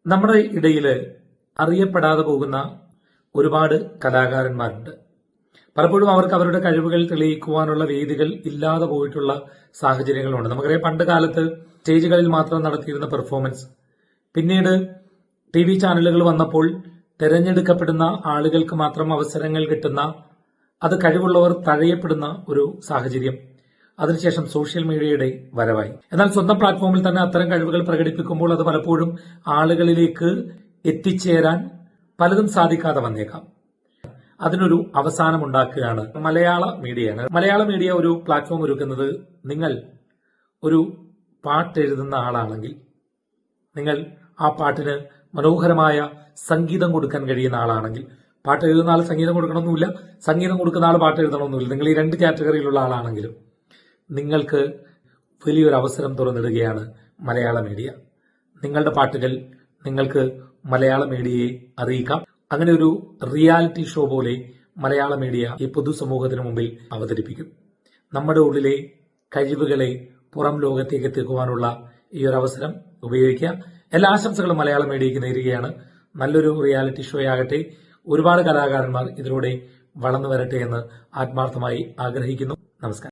നമ്മുടെ ഇടയിൽ അറിയപ്പെടാതെ പോകുന്ന ഒരുപാട് കലാകാരന്മാരുണ്ട്. പലപ്പോഴും അവർക്ക് അവരുടെ കഴിവുകൾ തെളിയിക്കുവാനുള്ള വേദികൾ ഇല്ലാതെ പോയിട്ടുള്ള സാഹചര്യങ്ങളുണ്ട്. നമുക്കറിയാം, പണ്ട് കാലത്ത് സ്റ്റേജുകളിൽ മാത്രം നടത്തിയിരുന്ന പെർഫോമൻസ് പിന്നീട് TV ചാനലുകൾ വന്നപ്പോൾ തെരഞ്ഞെടുക്കപ്പെടുന്ന ആളുകൾക്ക് മാത്രം അവസരങ്ങൾ കിട്ടുന്ന, അത് കഴിവുള്ളവർ തഴയപ്പെടുന്ന ഒരു സാഹചര്യം. അതിനുശേഷം സോഷ്യൽ മീഡിയയുടെ വരവായി. എന്നാൽ സ്വന്തം പ്ലാറ്റ്ഫോമിൽ തന്നെ അത്തരം കഴിവുകൾ പ്രകടിപ്പിക്കുമ്പോൾ അത് പലപ്പോഴും ആളുകളിലേക്ക് എത്തിച്ചേരാൻ പലതും സാധിക്കാതെ വന്നേക്കാം. അതിനൊരു അവസാനമുണ്ടാക്കുകയാണ് മലയാള മീഡിയയാണ്. മലയാള മീഡിയ ഒരു പ്ലാറ്റ്ഫോം ഒരുക്കുന്നത്, നിങ്ങൾ ഒരു പാട്ട് എഴുതുന്ന ആളാണെങ്കിൽ, നിങ്ങൾ ആ പാട്ടിന് മനോഹരമായ സംഗീതം കൊടുക്കാൻ കഴിയുന്ന ആളാണെങ്കിൽ, പാട്ട് എഴുതുന്ന ആൾ സംഗീതം കൊടുക്കണമെന്നില്ല, സംഗീതം കൊടുക്കുന്ന ആൾ പാട്ട് എഴുതണമെന്നില്ല, നിങ്ങൾ ഈ രണ്ട് കാറ്റഗറിയിലുള്ള ആളാണെങ്കിലും നിങ്ങൾക്ക് വലിയൊരു അവസരം തുറന്നിടുകയാണ് മലയാള മീഡിയ. നിങ്ങളുടെ പാട്ടുകൾ നിങ്ങൾക്ക് മലയാള മീഡിയയെ അറിയിക്കാം. അങ്ങനെ ഒരു റിയാലിറ്റി ഷോ പോലെ മലയാള മീഡിയ ഈ പൊതുസമൂഹത്തിന് മുമ്പിൽ അവതരിപ്പിക്കും. നമ്മുടെ ഉള്ളിലെ കഴിവുകളെ പുറം ലോകത്തേക്ക് എത്തിക്കുവാനുള്ള ഈ ഒരു അവസരം ഉപയോഗിക്കുക. എല്ലാ ആശംസകളും മലയാള മീഡിയയ്ക്ക് നേരുകയാണ്. നല്ലൊരു റിയാലിറ്റി ഷോ ആകട്ടെ. ഒരുപാട് കലാകാരന്മാർ ഇതിലൂടെ വളർന്നു വരട്ടെ എന്ന് ആത്മാർത്ഥമായി ആഗ്രഹിക്കുന്നു. നമസ്കാരം.